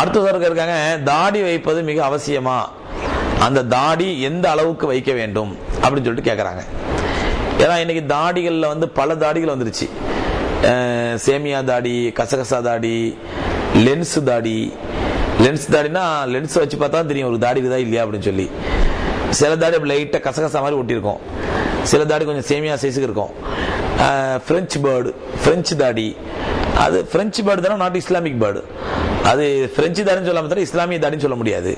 அடுத்தவர்கள் இருக்காங்க, தாடி வைப்பது மிக அவசியமா, அந்த தாடி எந்த அளவுக்கு வைக்க வேண்டும் அப்படின்னு சொல்லிட்டு கேட்கறாங்க. ஏன்னா இன்னைக்கு தாடிகள்ல பல தாடிகள் வந்துருச்சு. சேமியா தாடி, கசகசா தாடி, லென்ஸ் தாடி. லென்ஸ் தாடினா லென்ஸ் வச்சு பார்த்தா தெரியும் ஒரு தாடி இருக்குதா இல்லையா அப்படின்னு சொல்லி. சில தாடி லைட்டா கசகசா மாதிரி ஒட்டியிருக்கும், சில தாடி கொஞ்சம் சேமியா சைஸுக்கு இருக்கும். பிரெஞ்சு பேர்டு, பிரெஞ்சு தாடி. அது பிரெஞ்சு பேர்டு தானே, நாட் இஸ்லாமிக் பேர்டு. அது பிரெஞ்சு தாடின்னு சொல்லாம தவிர இஸ்லாமிய தாடின்னு சொல்ல முடியாது.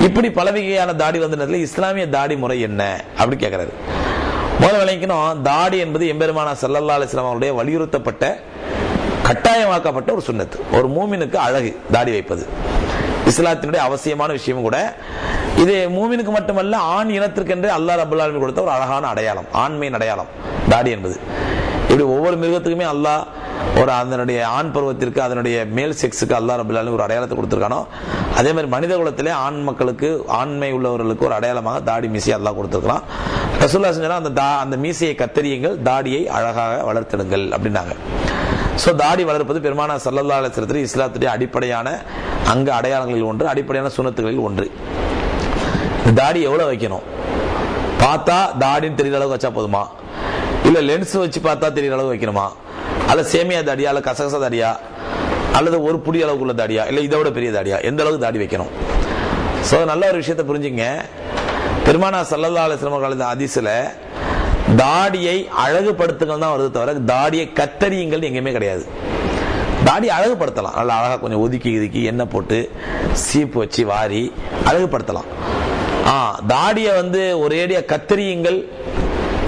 இப்படி பல வகையான தாடி வந்ததுல இஸ்லாமிய தாடி முறை என்ன அப்படின்னு கேட்கிறாரு. முதல்ல விளங்கிக்கணும், தாடி என்பது எம்பெருமானா ஸல்லல்லாஹு அலைஹி வஸல்லம் அவருடைய வலியுறுத்தப்பட்ட கட்டாயமாக்கப்பட்ட ஒரு சுன்னத். ஒரு மூமினுக்கு அழகு தாடி வைப்பது இஸ்லாத்தினுடைய அவசியமான விஷயம் கூட. இது மூமினுக்கு மட்டுமல்ல, ஆண் இனத்திற்கென்று அல்லாஹ் ரப்பல் ஆலமீன் கொடுத்த ஒரு அழகான அடையாளம், ஆண்மையின் அடையாளம் தாடி என்பது. இப்படி ஒவ்வொரு மிருகத்துக்குமே அல்லாஹ் ஒரு அதனுடைய ஆண் பருவத்திற்கு, அதனுடைய மேல் செக்ஸுக்கு அல்லாஹ் ரப்பல் ஆலமீன் ஒரு அடையாளத்தை கொடுத்திருக்கானோ, அதே மாதிரி மனித குலத்திலே ஆண் மக்களுக்கு, ஆண்மை உள்ளவர்களுக்கு ஒரு அடையாளமாக தாடி மீசையை அல்லாஹ் கொடுத்திருக்கான். ரசூலுல்லாஹ் சொன்னா அந்த மீசையை கத்தரியுங்கள், தாடியை அழகாக வளர்த்திடுங்கள் அப்படின்னாங்க. சோ தாடி வளர்ப்பது பெருமானா ஸல்லல்லாஹு அலைஹி வஸல்லம் இஸ்லாத்துடைய அடிப்படையான அங்க அடையாளங்களில் ஒன்று, அடிப்படையான சுன்னத்துகளில் ஒன்று. தாடி எவ்வளவு வைக்கணும், பார்த்தா தாடின்னு தெரியற அளவுக்கு வச்சா போதுமா, இல்ல லென்ஸ் வச்சு பார்த்தா தெரியற அளவு வைக்கணுமா, அல்ல சேமியா தாடியா, அல்ல கசகசா தாடியா, அல்லது ஒரு புடி அளவுக்குள்ள தாடியா, இல்ல இதை விட பெரிய தாடியா, எந்த அளவுக்கு தாடி வைக்கணும்? சோ நல்ல ஒரு விஷயத்தை புரிஞ்சுங்க. பெருமானா ஸல்லல்லாஹு அலைஹி வஸல்லம் ஹதீஸ்ல தாடியை அழகுபடுத்துங்கள் தான் வருது தவிர தாடியை கத்தரியுங்கள் எங்கேயுமே கிடையாது. தாடி அழகுபடுத்தலாம், நல்லா அழகா கொஞ்சம் ஒதுக்கி ஒதுக்கி எண்ணெய் போட்டு சீப்பு வச்சு வாரி அழகுபடுத்தலாம். தாடியை ஒரேடியா கத்தரியுங்கள்,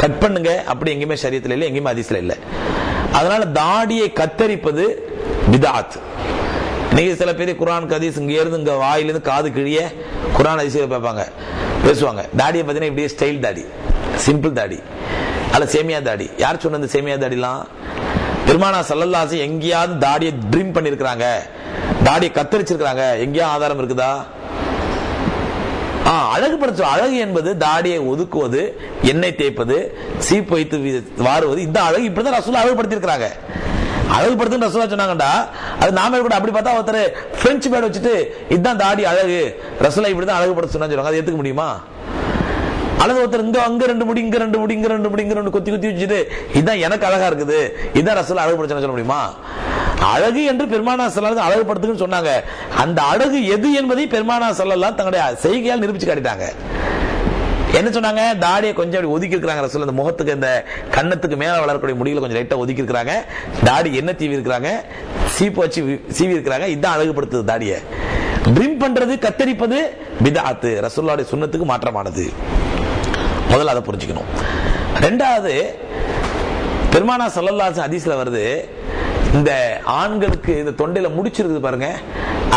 கட் பண்ணுங்க அப்படி எங்கேயுமே ஷரியத்துல இல்லை, எங்கேயுமே ஹதீஸ்ல இல்லை. அதனால தாடியை கத்தரிப்பது பித்அத். இன்னைக்கு சில பேர் குர்ஆன் ஹதீஸ் இங்க இருந்து இங்க வாயிலிருந்து காது கிழிய குர்ஆன் ஹதீஸ் பார்ப்பாங்க, பேசுவாங்க. தாடியை பார்த்தீங்கன்னா இப்படியே ஸ்டைல் தாடி, சிம்பிள் தாடி, அல்ல சேமியா தாடி. யார் சொன்ன சேமியா தாடிலாம்? பெருமானா ஸல்லல்லாஹு அலைஹி வஸல்லம் எங்கேயாவது தாடியை ட்ரிம் பண்ணிருக்காங்க, தாடியை கத்தரிச்சிருக்காங்க, எங்கேயாவது ஆதாரம் இருக்குதா? அழகுபடுத்த அழகு என்பது தாடியை ஒதுக்குவது, எண்ணெய் தேய்ப்பது, சீப்பு வைத்து வாருவது, இந்த அழகு. இப்படிதான் ரசூலுல்லாஹ் அழகுபடுத்தி இருக்காங்க. அழகுபடுத்து ரசூலுல்லாஹ் சொன்னாங்கடா, அது நாம கூட அப்படி பார்த்தா ஒருத்தர் பிரெஞ்சு பேர்டு வச்சுட்டு இதுதான் தாடி அழகு, ரசூலுல்லாஹ் இப்படிதான் அழகுபடுத்த சொன்னாங்க, அதை ஏத்துக்க முடியுமா? அல்லது ஒருத்தர் அங்க ரெண்டு முடி, இங்க ரெண்டு முடி, இங்க ரெண்டு முடி, இங்க ரெண்டு கொத்தி கொத்தி வச்சுட்டு இதுதான் எனக்கு அழகா இருக்குது, இதுதான் ரசூலுல்லாஹ் அழகுபடுத்த சொல்ல முடியுமா? அழகு என்று பெருமானா ஸல்லல்லாஹு அழகுபடுத்துன்னு சொன்னாங்க. அந்த அழகு எது என்பதை பெருமானா ஸல்லல்லாஹு தங்களுடைய செய்கையால் நிரூபிச்சு காட்டிட்டாங்க. என்ன சொன்னாங்க? தாடியை கொஞ்சம் அப்படி ஒதுக்கி இருக்காங்க ரசூல், அந்த முகத்துக்கு, இந்த கண்ணத்துக்கு மேல வளரக்கூடிய முடிகளை கொஞ்சம் லைட்டா ஒதுக்கி இருக்காங்க, தாடி என்ன தீவி இருக்காங்க, சீப்பு வச்சு சீவி இருக்காங்க. இதுதான் அழகுபடுத்துது. தாடியை ட்ரிம் பண்றது, கத்தரிப்பது பித்அத், ரசூலுல்லாஹ்வுடைய சுன்னத்துக்கு மாற்றமானது. முதல்ல அதை புரிஞ்சுக்கணும். ரெண்டாவது, பெருமானா ஸல்லல்லாஹு அலைஹி வஸல்லம் ஹதீஸ்ல வருது, இந்த ஆண்களுக்கு இந்த தொண்டையில முடிச்சிருக்கு பாருங்க,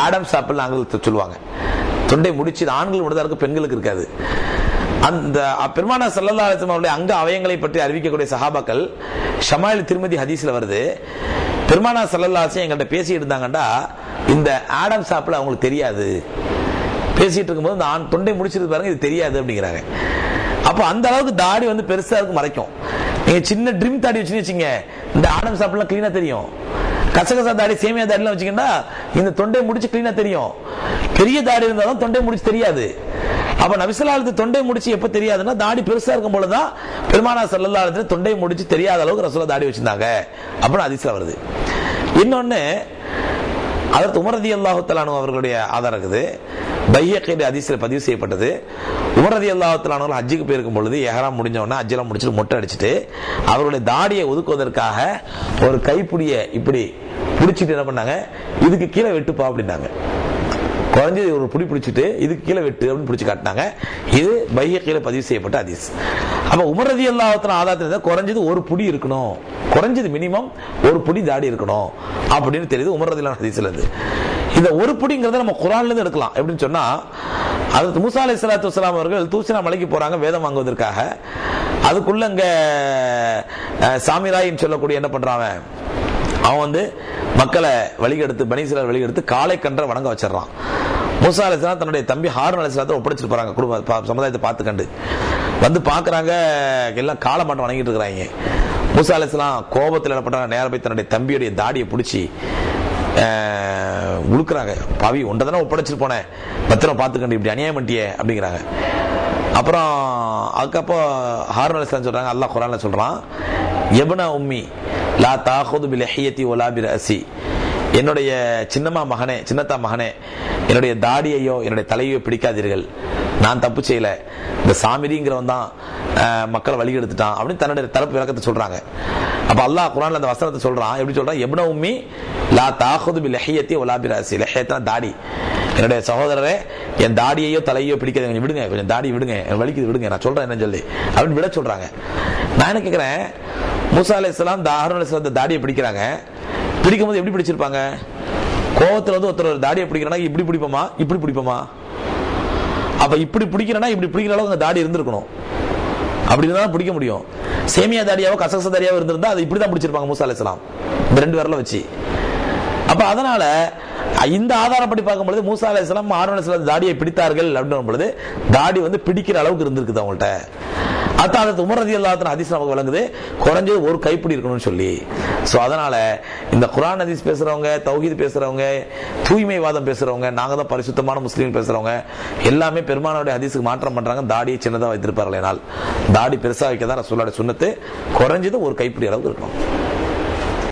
ஆடம்ஸ் ஆப்பிள் ஆண்களுக்கு சொல்லுவாங்க. தொண்டை முடிச்சு ஆண்கள் மட்டும்தான் இருக்கு, பெண்களுக்கு இருக்காது. அந்த பெருமானா ஸல்லல்லாஹு அலைஹி வஸல்லம் அவருடைய அங்க அவயங்களை பற்றி அறிவிக்கக்கூடிய சஹாபாக்கள் ஷமாயில் திருமதி ஹதீஸ்ல வருது, பெருமானா ஸல்லல்லாஹு அலைஹி வஸல்லம் எங்கள்கிட்ட பேசிட்டு இருந்தாங்கடா, இந்த ஆடம்ஸ் ஆப்பிள் அவங்களுக்கு தெரியாது. பேசிட்டு இருக்கும்போது இந்த ஆண் தொண்டை முடிச்சிருக்கு பாருங்க, இது தெரியாது அப்படிங்கிறாங்க. அப்ப அந்த அளவுக்கு தாடி பெருசா இருக்கு, மறைக்கும். நீங்க சின்ன ட்ரிம் தாடி வச்சுங்க, இந்த ஆடம் சாப்பிடலாம் கிளீனா தெரியும். கசகசா தாடி, சேமியா தாடி எல்லாம் வச்சுக்கிட்டா இந்த தொண்டை முடிச்சு கிளீனா தெரியும். பெரிய தாடி இருந்தாலும் தொண்டை முடிச்சு தெரியாது. அப்ப நபி ஸல்லல்லாஹு அலைஹி வஸல்லம் தொண்டை முடிச்சு எப்ப தெரியாதுன்னா, தாடி பெருசா இருக்கும் போலதான் பெருமானா ஸல்லல்லாஹு அலைஹி வஸல்லம் தொண்டை முடிச்சு தெரியாத அளவுக்கு ரசூலுல்லாஹ் தாடி வச்சிருந்தாங்க அப்படின்னு ஹதீஸ்ல வருது. இன்னொன்னு, ஹஜ்ரத் உமர் ரலியல்லாஹு தஆலா அன்ஹு அவர்களுடைய ஆதாரம் இருக்குது. பைஹகி ஹதீஸ்ல பதிவு செய்யப்பட்டது. உமர் ரலியல்லாஹு தஆலா அன்ஹு ஹஜ்ஜுக்கு போயிருக்கும் பொழுது இஹ்ராம் முடிஞ்ச உடனே ஹஜ்ஜெல்லாம் முடிச்சிட்டு மொட்டை அடிச்சிட்டு அவருடைய தாடியை ஒதுக்குவதற்காக ஒரு கைப்பிடியை இப்படி பிடிச்சிட்டு என்ன பண்ணாங்க, இதுக்கு கீழே வெட்டுப்பா அப்படின்னாங்க. குறைஞ்சது ஒரு புடி பிடிச்சிட்டு இதுக்கு கீழே வெட்டு அப்படின்னு பிடிச்சு காட்டினாங்க. இது பைஹகில பதிவு செய்யப்பட்ட ஹதீஸ். அப்ப உமர் ரலியல்லாஹு தஆலா ஆதாரத்துல குறைஞ்சது ஒரு புடி இருக்கணும், குறைஞ்சது மினிமம் ஒரு புடி தாடி இருக்கணும் அப்படின்னு தெரியுது உமர் ரலியல்லாஹு ஹதீஸ்ல இருந்து. இந்த ஒரு புடிங்கிறத நம்ம குர்ஆன்ல இருந்து எடுக்கலாம். எப்படின்னு சொன்னா, ஹஜ்ரத் மூஸா அலைஹிஸ்ஸலாத்து வஸ்ஸலாம் அவர்கள் தூசினா மலைக்கு போறாங்க வேதம் வாங்குவதற்காக. அதுக்குள்ள இங்க சாமிராயின்னு சொல்லக்கூடிய என்ன பண்றாங்க, அவன் மக்களை வழிகெடுத்து, பனி இஸ்ராயீல் வழிகெடுத்து காளை கன்றை வணங்க வச்சிடறான். மூஸா அலைஹிஸ்ஸலாம் தன்னுடைய தம்பி ஹாரூன் அலைஹிஸ்ஸலாத்தை ஒப்படைச்சிட்டு போறாங்க, குடும்ப சமுதாயத்தை பார்த்து கண்டு பாக்குறாங்க, எல்லாம் காளை மாட்டை வணங்கிட்டு இருக்கிறாங்க. மூஸா அலைஹிஸ்ஸலாம் கோபத்தில் என்ன பண்றாங்க, நேரா போய் தன்னுடைய தம்பியுடைய தாடியை பிடிச்சி உழுக்குறாங்க. பாவி ஒன்றை தானே ஒப்படைச்சிட்டு போனேன், பத்திரம் பார்த்துக்கண்டு இப்படி அநியாயம் பண்ணிட்டியே அப்படிங்கிறாங்க. அப்புறம் அதுக்கப்போ ஹாரூன் அலைஹிஸ்ஸலாம் சொல்றாங்க, அல்லாஹ் குர்ஆன்ல சொல்றான், யப்ன உம்மி லா தாஹுது பிலஹியதி வலா பிரஸி, என்னுடைய சின்னத்தா மகனே, என்னுடைய தாடியையோ என்னுடைய தலையோ பிடிக்காதீர்கள், நான் தப்பு செய்யல, இந்த சாமிரிங்கிறவன் தான் மக்களை வழி எடுத்துட்டான் அப்படின்னு தன்னுடைய தரப்பு விளக்கத்தை சொல்றாங்க. அப்ப அல்லாஹ் குர்ஆன்ல அந்த வசனத்தை சொல்றான், எப்படி சொல்றான், யப்ன உம்மி லா தாஹுது பிலஹியதி வலா பிரஸி, லஹியத்னா தாடி, என்னுடைய சகோதரரே என் தாடியையோ தலையோ பிடிக்காது, விடுங்க, கொஞ்சம் தாடி விடுங்க, வலிக்குது விடுங்க, நான் சொல்றேன் என்ன சொல்லி அப்படின்னு விட சொல்றாங்க. நான் என்ன கேட்கிறேன், மூசா அலைஹிஸ்ஸலாம் ஹாரூன் அலைஹிஸ்ஸலாம் தாடியை பிடிக்கிறாங்க, பிடிக்கும் போது எப்படி பிடிச்சிருப்பாங்க? கோவத்துல வந்து ஒருத்தர் தாடியை பிடிக்கிறனா இப்படி பிடிப்போமா, இப்படி பிடிப்போமா? அப்ப இப்படி பிடிக்கிறனா இப்படி பிடிக்கிற அளவுக்கு தாடி இருந்திருக்கணும், அப்படி இருந்தா பிடிக்க முடியும். சேமியா தாடியாவோ கசகச தாடியாவோ இருந்திருந்தா அது இப்படிதான் பிடிச்சிருப்பாங்க மூசா அலைஹிஸ்ஸலாம், இந்த 2 விரல வச்சு. அப்ப அதனால இந்த ஆதாரப்படி பார்க்கும்பொழுது மூசா அலைஹிஸ்ஸலாம் ஹாரூன் அலைஹிஸ்ஸலாம் தாடியை பிடித்தார்கள் அப்படின்ற பொழுது தாடி வந்து பிடிக்கிற அளவுக்கு இருந்திருக்குது அவங்கள்ட்ட. அதான் உமர் ரலியல்லாஹு அன்ஹு ஹதீஸ் நமக்கு வழங்குது, குறைஞ்சது ஒரு கைப்பிடி இருக்கணும்னு சொல்லி. சோ அதனால இந்த குர்ஆன் ஹதீஸ் பேசுறவங்க, தௌஹீத் பேசுறவங்க, தூய்மைவாதம் பேசுறவங்க, நாங்க தான் பரிசுத்தமான முஸ்லீம் பேசுறவங்க எல்லாமே பெருமானாருடைய ஹதீஸுக்கு மாற்றம் பண்றாங்க. தாடியை சின்னதா வைத்திருப்பார்கள், தாடி பெருசா வைக்க தான் ரசூலுல்லாஹி சுன்னத்து, குறைஞ்சது ஒரு கைப்பிடி அளவுக்கு இருக்கணும்.